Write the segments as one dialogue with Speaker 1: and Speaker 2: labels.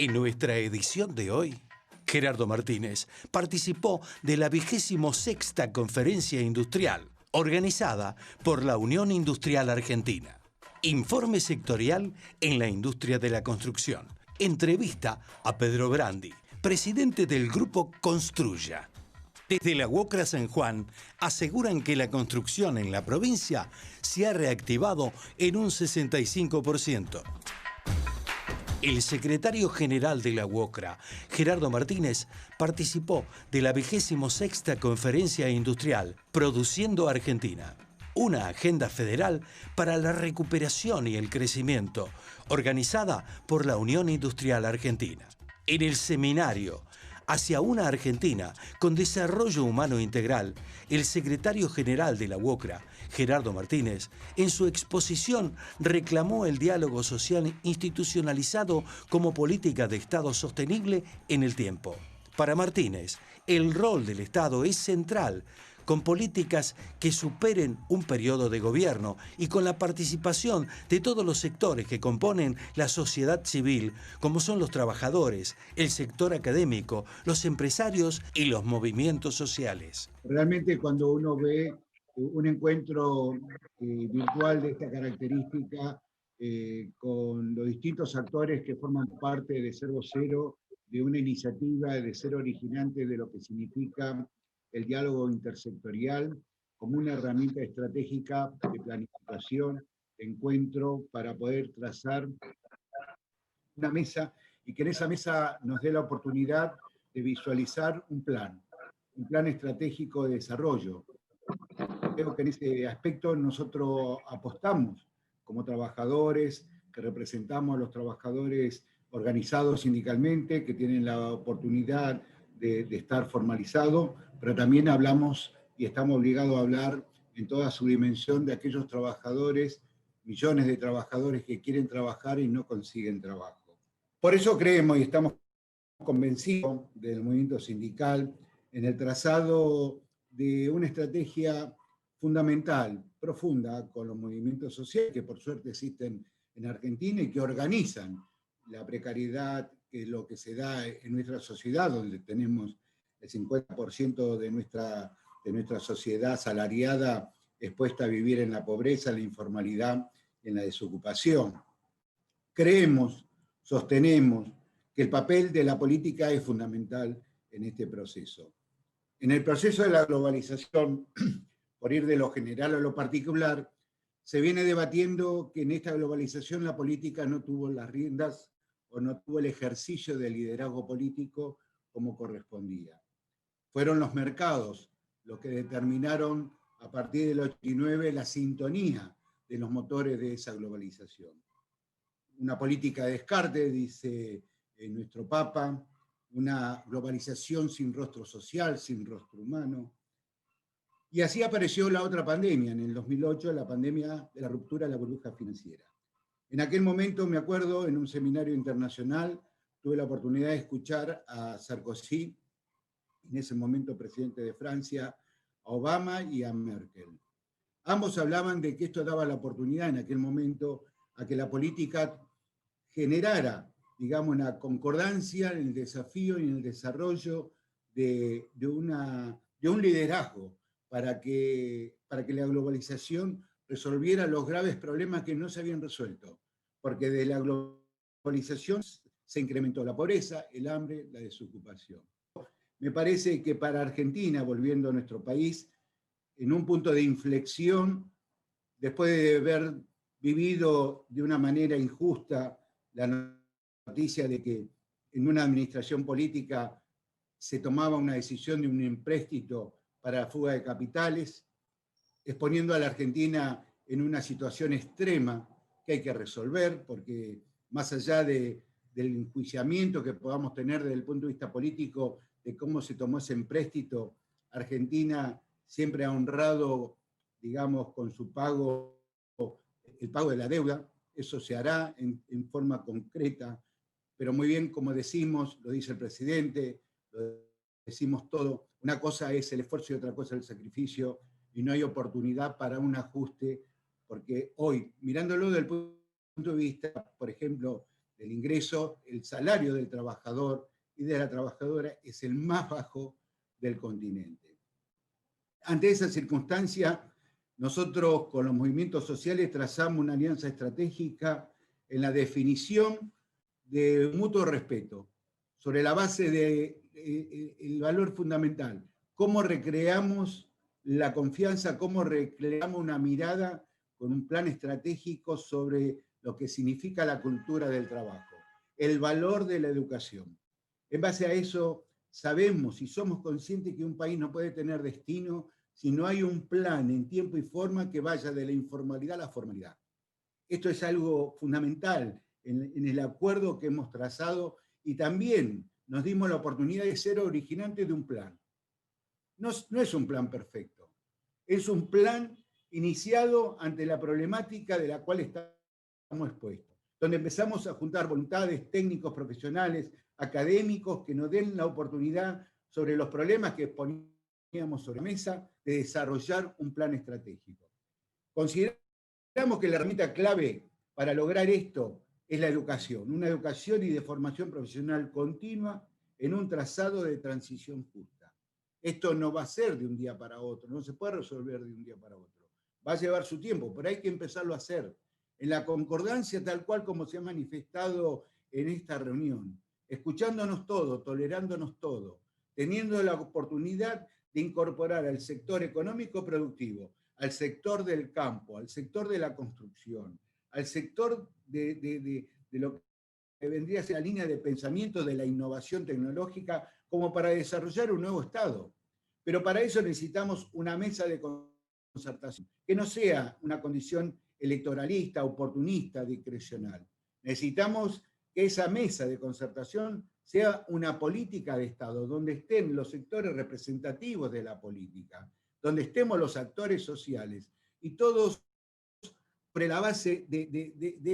Speaker 1: En nuestra edición de hoy, Gerardo Martínez participó de la 26ª Conferencia Industrial, organizada por la Unión Industrial Argentina. Informe sectorial en la industria de la construcción. Entrevista a Pedro Brandi, presidente del grupo Construya. Desde la UOCRA San Juan aseguran que la construcción en la provincia se ha reactivado en un 65%. El secretario general de la UOCRA, Gerardo Martínez, participó de la 26ª Conferencia Industrial Produciendo Argentina, una agenda federal para la recuperación y el crecimiento, organizada por la Unión Industrial Argentina. En el seminario Hacia una Argentina con desarrollo humano integral, el secretario general de la UOCRA, Gerardo Martínez, en su exposición reclamó el diálogo social institucionalizado como política de Estado sostenible en el tiempo. Para Martínez, el rol del Estado es central, con políticas que superen un periodo de gobierno y con la participación de todos los sectores que componen la sociedad civil, como son los trabajadores, el sector académico, los empresarios y los movimientos sociales.
Speaker 2: Realmente cuando uno ve un encuentro virtual de esta característica con los distintos actores que forman parte de ser vocero de una iniciativa, de ser originante de lo que significa el diálogo intersectorial como una herramienta estratégica de planificación, de encuentro, para poder trazar una mesa y que en esa mesa nos dé la oportunidad de visualizar un plan estratégico de desarrollo. Creo que en ese aspecto nosotros apostamos como trabajadores, que representamos a los trabajadores organizados sindicalmente, que tienen la oportunidad de estar formalizados, pero también hablamos y estamos obligados a hablar en toda su dimensión de aquellos trabajadores, millones de trabajadores que quieren trabajar y no consiguen trabajo. Por eso creemos y estamos convencidos del movimiento sindical en el trazado de una estrategia fundamental, profunda, con los movimientos sociales que por suerte existen en Argentina y que organizan la precariedad, que es lo que se da en nuestra sociedad, donde tenemos el 50% de nuestra sociedad asalariada expuesta a vivir en la pobreza, en la informalidad y en la desocupación. Creemos, sostenemos que el papel de la política es fundamental en este proceso. En el proceso de la globalización, por ir de lo general a lo particular, se viene debatiendo que en esta globalización la política no tuvo las riendas o no tuvo el ejercicio de liderazgo político como correspondía. Fueron los mercados los que determinaron a partir del 89 la sintonía de los motores de esa globalización. Una política de descarte, dice nuestro Papa, una globalización sin rostro social, sin rostro humano. Y así apareció la otra pandemia, en el 2008, la pandemia de la ruptura de la burbuja financiera. En aquel momento, me acuerdo, en un seminario internacional, tuve la oportunidad de escuchar a Sarkozy, en ese momento presidente de Francia, a Obama y a Merkel. Ambos hablaban de que esto daba la oportunidad en aquel momento a que la política generara, digamos, una concordancia en el desafío y en el desarrollo de un liderazgo para que la globalización resolviera los graves problemas que no se habían resuelto, porque de la globalización se incrementó la pobreza, el hambre, la desocupación. Me parece que para Argentina, volviendo a nuestro país, en un punto de inflexión, después de haber vivido de una manera injusta la noticia de que en una administración política se tomaba una decisión de un empréstito para la fuga de capitales, exponiendo a la Argentina en una situación extrema que hay que resolver, porque más allá del enjuiciamiento que podamos tener desde el punto de vista político de cómo se tomó ese empréstito, Argentina siempre ha honrado, digamos, con su pago, el pago de la deuda. Eso se hará en forma concreta, pero muy bien, como decimos, lo dice el presidente, lo decimos todo, una cosa es el esfuerzo y otra cosa es el sacrificio, y no hay oportunidad para un ajuste, porque hoy, mirándolo desde el punto de vista, por ejemplo, del ingreso, el salario del trabajador y de la trabajadora es el más bajo del continente. Ante esa circunstancia, nosotros con los movimientos sociales trazamos una alianza estratégica en la definición de mutuo respeto, sobre la base del valor fundamental, cómo recreamos la confianza, cómo recreamos una mirada con un plan estratégico sobre lo que significa la cultura del trabajo, el valor de la educación. En base a eso, sabemos y somos conscientes que un país no puede tener destino si no hay un plan en tiempo y forma que vaya de la informalidad a la formalidad. Esto es algo fundamental en el acuerdo que hemos trazado y también nos dimos la oportunidad de ser originantes de un plan. No es un plan perfecto, es un plan iniciado ante la problemática de la cual estamos expuestos, donde empezamos a juntar voluntades, técnicos, profesionales, académicos que nos den la oportunidad sobre los problemas que poníamos sobre la mesa de desarrollar un plan estratégico. Consideramos que la herramienta clave para lograr esto es la educación, una educación y de formación profesional continua en un trazado de transición justa. Esto no va a ser de un día para otro, no se puede resolver de un día para otro. Va a llevar su tiempo, pero hay que empezarlo a hacer. En la concordancia tal cual como se ha manifestado en esta reunión, escuchándonos todos, tolerándonos todos, teniendo la oportunidad de incorporar al sector económico productivo, al sector del campo, al sector de la construcción, al sector de lo que vendría a ser la línea de pensamiento de la innovación tecnológica como para desarrollar un nuevo Estado. Pero para eso necesitamos una mesa de concertación, que no sea una condición electoralista, oportunista, discrecional. Necesitamos que esa mesa de concertación sea una política de Estado, donde estén los sectores representativos de la política, donde estemos los actores sociales y todos sobre la base de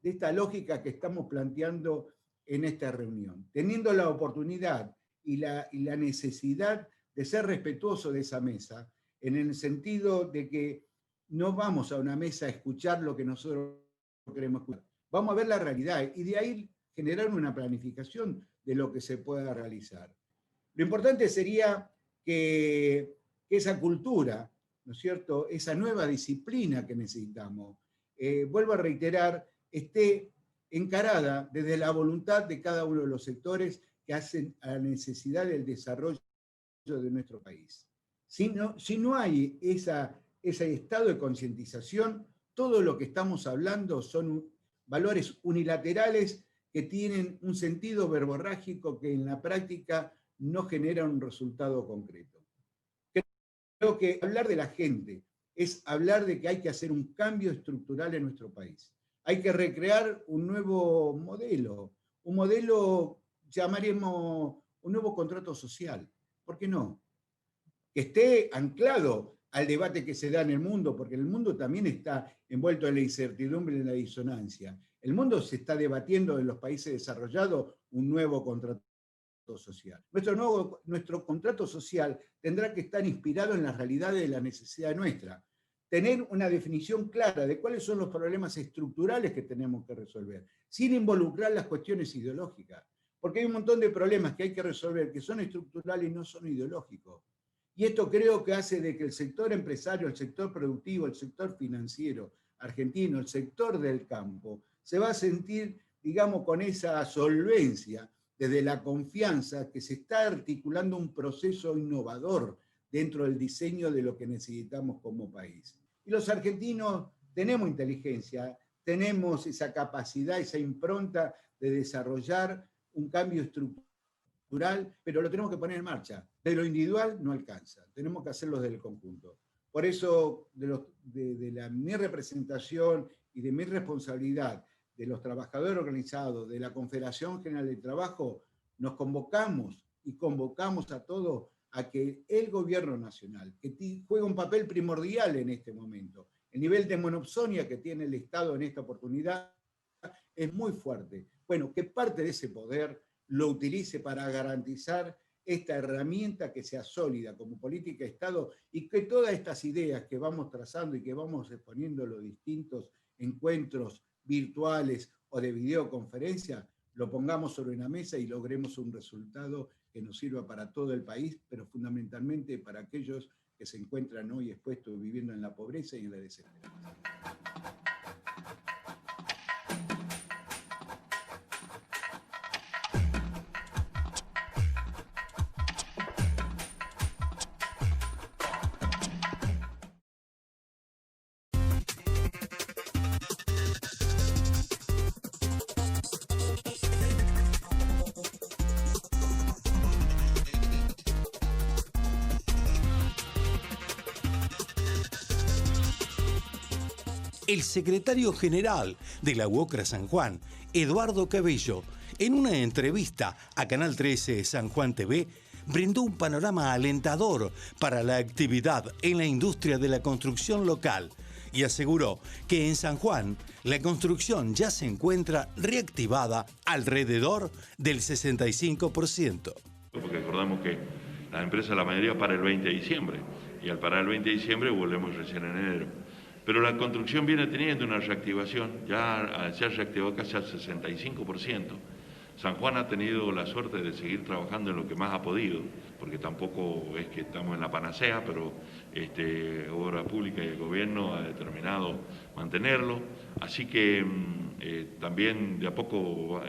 Speaker 2: esta lógica que estamos planteando en esta reunión, teniendo la oportunidad y la necesidad de ser respetuoso de esa mesa, en el sentido de que no vamos a una mesa a escuchar lo que nosotros queremos escuchar. Vamos a ver la realidad y de ahí generar una planificación de lo que se pueda realizar. Lo importante sería que esa cultura, ¿no es cierto?, esa nueva disciplina que necesitamos, vuelvo a reiterar, esté encarada desde la voluntad de cada uno de los sectores que hacen a la necesidad del desarrollo de nuestro país. Si no hay ese estado de concientización, todo lo que estamos hablando son valores unilaterales que tienen un sentido verborrágico que en la práctica no genera un resultado concreto. Creo que hablar de la gente es hablar de que hay que hacer un cambio estructural en nuestro país. Hay que recrear un nuevo modelo, llamaremos un nuevo contrato social. ¿Por qué no? Que esté anclado al debate que se da en el mundo, porque el mundo también está envuelto en la incertidumbre y en la disonancia. El mundo se está debatiendo en los países desarrollados un nuevo contrato social. Nuestro contrato social tendrá que estar inspirado en las realidades de la necesidad nuestra. Tener una definición clara de cuáles son los problemas estructurales que tenemos que resolver, sin involucrar las cuestiones ideológicas. Porque hay un montón de problemas que hay que resolver que son estructurales y no son ideológicos. Y esto creo que hace de que el sector empresario, el sector productivo, el sector financiero argentino, el sector del campo, se va a sentir, digamos, con esa solvencia desde la confianza que se está articulando un proceso innovador dentro del diseño de lo que necesitamos como país. Y los argentinos tenemos inteligencia, tenemos esa capacidad, esa impronta de desarrollar un cambio estructural, pero lo tenemos que poner en marcha. De lo individual no alcanza, tenemos que hacerlo desde el conjunto. Por eso, mi representación y de mi responsabilidad de los trabajadores organizados, de la Confederación General del Trabajo, nos convocamos y convocamos a todos a que el gobierno nacional, que juega un papel primordial en este momento, el nivel de monopsonia que tiene el Estado en esta oportunidad es muy fuerte. Bueno, que parte de ese poder lo utilice para garantizar esta herramienta que sea sólida como política de Estado y que todas estas ideas que vamos trazando y que vamos exponiendo en los distintos encuentros virtuales o de videoconferencia, lo pongamos sobre una mesa y logremos un resultado que nos sirva para todo el país, pero fundamentalmente para aquellos que se encuentran hoy expuestos viviendo en la pobreza y en la desesperanza.
Speaker 1: El secretario general de la UOCRA San Juan, Eduardo Cabello, en una entrevista a Canal 13 San Juan TV, brindó un panorama alentador para la actividad en la industria de la construcción local y aseguró que en San Juan la construcción ya se encuentra reactivada alrededor del 65%.
Speaker 3: Porque recordamos que las empresas, la mayoría, para el 20 de diciembre, y al parar el 20 de diciembre volvemos recién en enero. Pero la construcción viene teniendo una reactivación, ya se ha reactivado casi al 65%. San Juan ha tenido la suerte de seguir trabajando en lo que más ha podido, porque tampoco es que estamos en la panacea, pero Obra Pública y el gobierno ha determinado mantenerlo. Así que también de a poco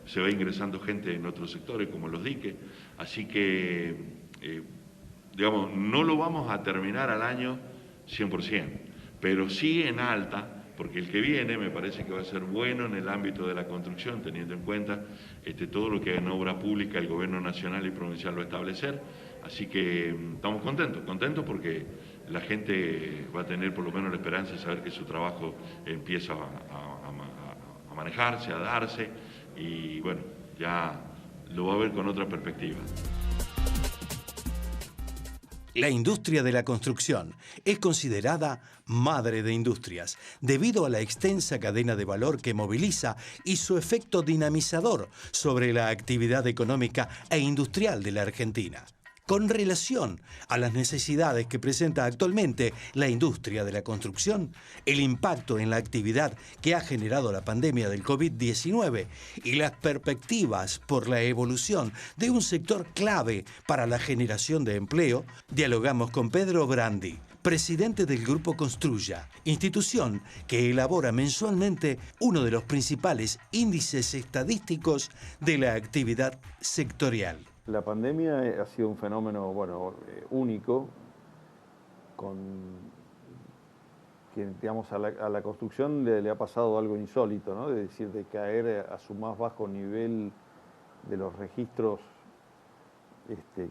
Speaker 3: se va ingresando gente en otros sectores, como los diques. Así que, digamos, no lo vamos a terminar al año 100%. Pero sí en alta, porque el que viene me parece que va a ser bueno en el ámbito de la construcción, teniendo en cuenta todo lo que en obra pública el gobierno nacional y provincial va a establecer. Así que estamos contentos porque la gente va a tener por lo menos la esperanza de saber que su trabajo empieza a manejarse, a darse, y bueno, ya lo va a ver con otra perspectiva.
Speaker 1: La industria de la construcción es considerada madre de industrias debido a la extensa cadena de valor que moviliza y su efecto dinamizador sobre la actividad económica e industrial de la Argentina. Con relación a las necesidades que presenta actualmente la industria de la construcción, el impacto en la actividad que ha generado la pandemia del COVID-19 y las perspectivas por la evolución de un sector clave para la generación de empleo, dialogamos con Pedro Brandi, presidente del Grupo Construya, institución que elabora mensualmente uno de los principales índices estadísticos de la actividad sectorial.
Speaker 4: La pandemia ha sido un fenómeno, único, que digamos, a la construcción le ha pasado algo insólito, ¿no? Es decir, de caer a su más bajo nivel de los registros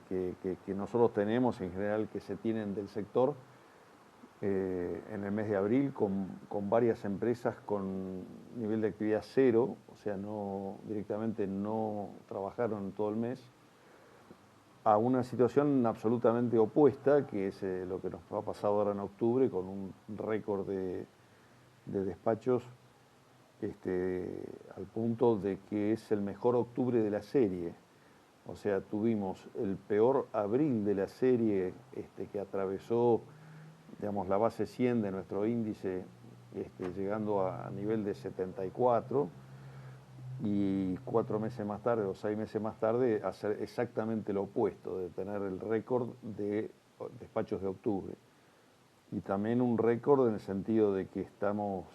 Speaker 4: que nosotros tenemos, en general, que se tienen del sector, en el mes de abril, con varias empresas con nivel de actividad cero, o sea, directamente no trabajaron todo el mes, a una situación absolutamente opuesta, que es lo que nos ha pasado ahora en octubre, con un récord de despachos al punto de que es el mejor octubre de la serie. O sea, tuvimos el peor abril de la serie que atravesó, digamos, la base 100 de nuestro índice, llegando a nivel de 74, y 4 meses más tarde o 6 meses más tarde hacer exactamente lo opuesto, de tener el récord de despachos de octubre. Y también un récord en el sentido de que estamos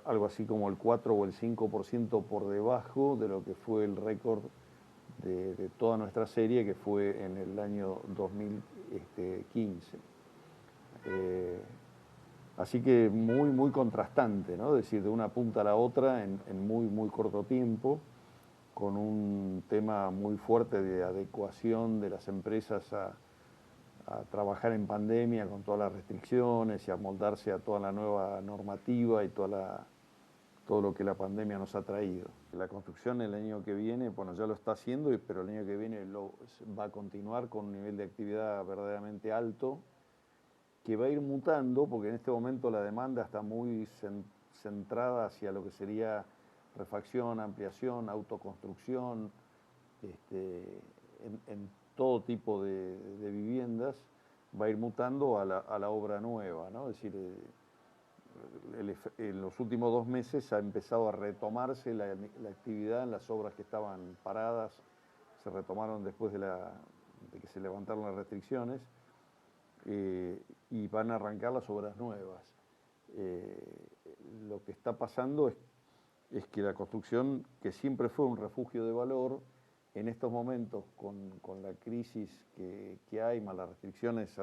Speaker 4: algo así como el 4 o el 5% por debajo de lo que fue el récord de toda nuestra serie, que fue en el año 2015. Así que muy contrastante, ¿no? Es decir, de una punta a la otra en muy corto tiempo, con un tema muy fuerte de adecuación de las empresas a trabajar en pandemia con todas las restricciones y a moldarse a toda la nueva normativa y todo lo que la pandemia nos ha traído. La construcción el año que viene, bueno, ya lo está haciendo, pero el año que viene va a continuar con un nivel de actividad verdaderamente alto, que va a ir mutando, porque en este momento la demanda está muy centrada hacia lo que sería refacción, ampliación, autoconstrucción, en todo tipo de viviendas, va a ir mutando a la obra nueva, ¿no? Es decir, en los últimos 2 meses ha empezado a retomarse la actividad en las obras que estaban paradas, se retomaron después de que se levantaron las restricciones, y van a arrancar las obras nuevas. Lo que está pasando es que la construcción, que siempre fue un refugio de valor, en estos momentos, con la crisis que hay, más las restricciones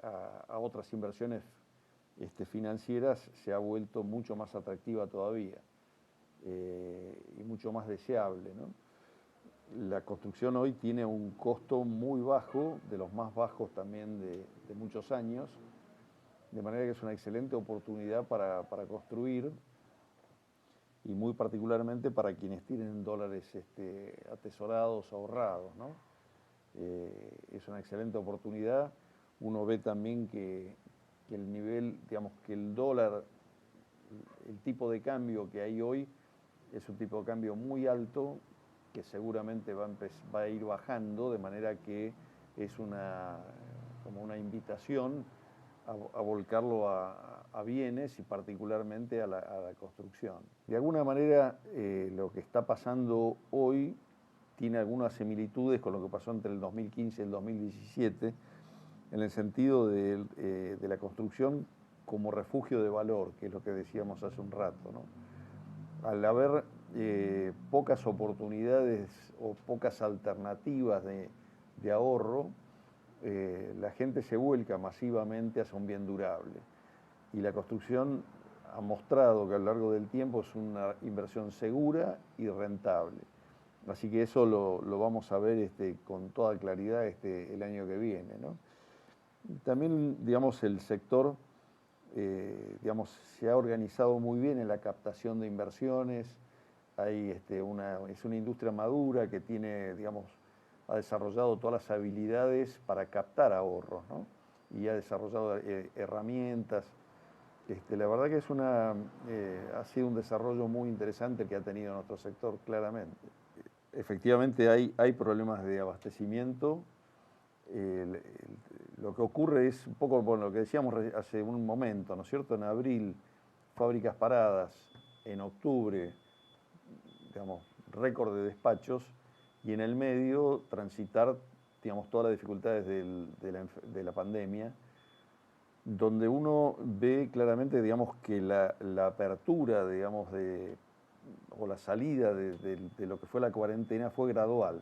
Speaker 4: a otras inversiones financieras, se ha vuelto mucho más atractiva todavía y mucho más deseable, ¿no? La construcción hoy tiene un costo muy bajo, de los más bajos también de muchos años, de manera que es una excelente oportunidad para construir, y muy particularmente para quienes tienen dólares atesorados, ahorrados, ¿no? Es una excelente oportunidad. Uno ve también que el nivel, digamos, que el dólar, el tipo de cambio que hay hoy es un tipo de cambio muy alto, que seguramente va a ir bajando, de manera que es como una invitación a volcarlo a bienes y particularmente a la construcción. De alguna manera, lo que está pasando hoy tiene algunas similitudes con lo que pasó entre el 2015 y el 2017, en el sentido de la construcción como refugio de valor, que es lo que decíamos hace un rato, ¿no? Al haber pocas oportunidades o pocas alternativas de ahorro, la gente se vuelca masivamente hacia un bien durable. Y la construcción ha mostrado que a lo largo del tiempo es una inversión segura y rentable. Así que eso lo vamos a ver con toda claridad el año que viene, ¿no? También, digamos, el sector se ha organizado muy bien en la captación de inversiones. Es una industria madura que tiene, digamos, ha desarrollado todas las habilidades para captar ahorros, ¿no? Y ha desarrollado herramientas. La verdad que ha sido un desarrollo muy interesante que ha tenido nuestro sector, claramente. Efectivamente hay problemas de abastecimiento. Lo que ocurre es un poco lo que decíamos hace un momento, ¿no es cierto? En abril, fábricas paradas; en octubre, digamos, récord de despachos; y en el medio transitar, digamos, todas las dificultades de la pandemia, donde uno ve claramente, digamos, que la apertura, digamos, o la salida de lo que fue la cuarentena fue gradual.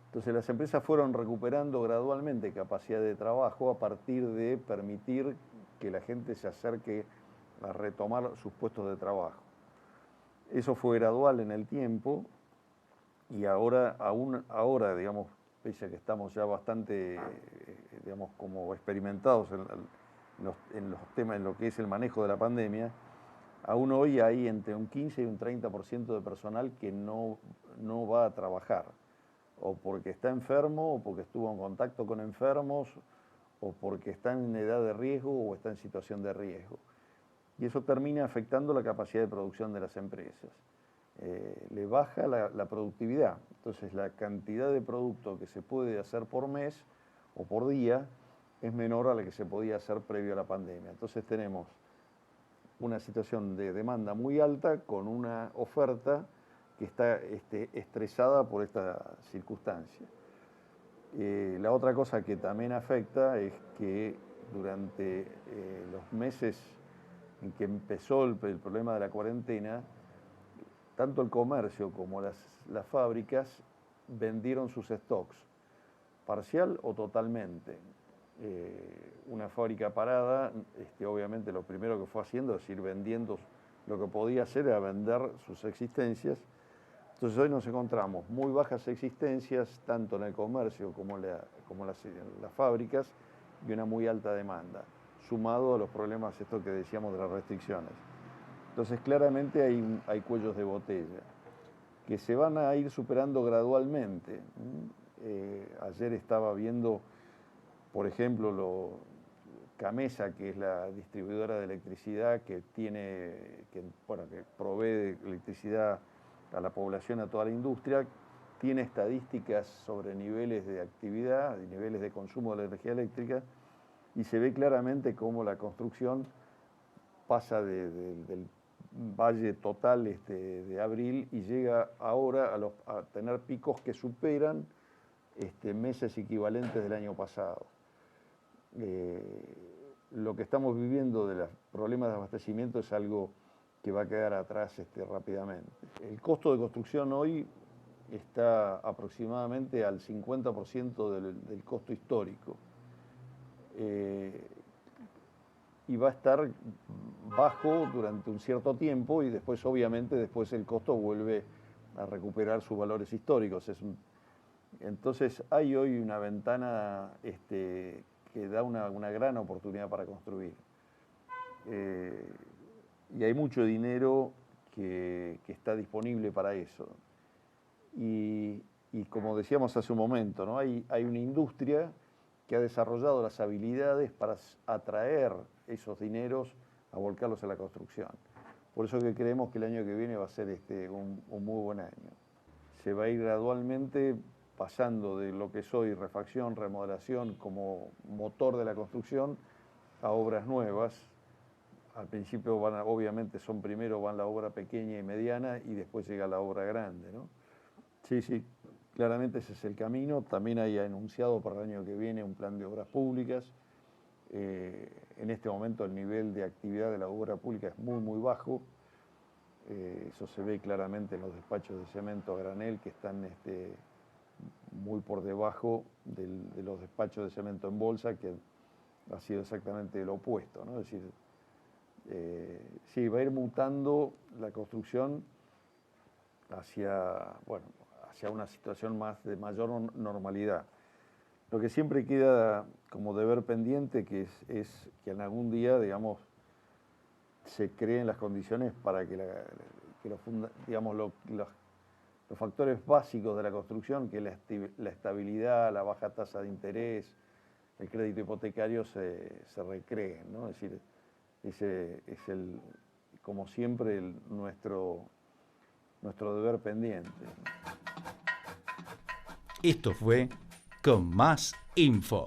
Speaker 4: Entonces las empresas fueron recuperando gradualmente capacidad de trabajo a partir de permitir que la gente se acerque a retomar sus puestos de trabajo. Eso fue gradual en el tiempo, y aún ahora, digamos, pese a que estamos ya bastante, digamos, como experimentados en los temas, en lo que es el manejo de la pandemia, aún hoy hay entre un 15 y un 30% de personal que no va a trabajar, o porque está enfermo, o porque estuvo en contacto con enfermos, o porque está en edad de riesgo o está en situación de riesgo. Y eso termina afectando la capacidad de producción de las empresas. Le baja la productividad. Entonces la cantidad de producto que se puede hacer por mes o por día es menor a la que se podía hacer previo a la pandemia. Entonces tenemos una situación de demanda muy alta con una oferta que está estresada por esta circunstancia. La otra cosa que también afecta es que durante los meses en que empezó el problema de la cuarentena, tanto el comercio como las fábricas vendieron sus stocks, parcial o totalmente. Una fábrica parada, obviamente lo primero que fue haciendo es ir vendiendo lo que podía hacer, era vender sus existencias. Entonces hoy nos encontramos muy bajas existencias, tanto en el comercio como en las fábricas, y una muy alta demanda, sumado a los problemas estos que decíamos de las restricciones. Entonces claramente hay cuellos de botella que se van a ir superando gradualmente. Ayer estaba viendo, por ejemplo, Camesa, que es la distribuidora de electricidad que provee de electricidad a la población, a toda la industria, tiene estadísticas sobre niveles de actividad y niveles de consumo de la energía eléctrica, y se ve claramente cómo la construcción pasa del valle total de abril y llega ahora a tener picos que superan meses equivalentes del año pasado. Lo que estamos viviendo de los problemas de abastecimiento es algo que va a quedar atrás rápidamente. El costo de construcción hoy está aproximadamente al 50% del costo histórico. Y va a estar bajo durante un cierto tiempo y después, obviamente, después el costo vuelve a recuperar sus valores históricos. Entonces hay hoy una ventana que da una gran oportunidad para construir. Y hay mucho dinero que está disponible para eso. Y como decíamos hace un momento, ¿no? Hay una industria que ha desarrollado las habilidades para atraer esos dineros a volcarlos a la construcción. Por eso que creemos que el año que viene va a ser un muy buen año. Se va a ir gradualmente pasando de lo que es hoy refacción, remodelación como motor de la construcción a obras nuevas. Al principio obviamente primero van la obra pequeña y mediana y después llega la obra grande, ¿no? Sí, claramente ese es el camino. También hay anunciado para el año que viene un plan de obras públicas. En este momento el nivel de actividad de la obra pública es muy bajo. Eso se ve claramente en los despachos de cemento a granel que están muy por debajo de los despachos de cemento en bolsa, que ha sido exactamente lo opuesto, ¿no? Es decir, sí, va a ir mutando la construcción hacia una situación de mayor normalidad. Lo que siempre queda como deber pendiente es que en algún día, digamos, se creen las condiciones para que los factores básicos de la construcción, que es la estabilidad, la baja tasa de interés, el crédito hipotecario, se recreen, ¿no? Es decir, ese es como siempre, nuestro deber pendiente.
Speaker 1: Esto fue Con Más Info.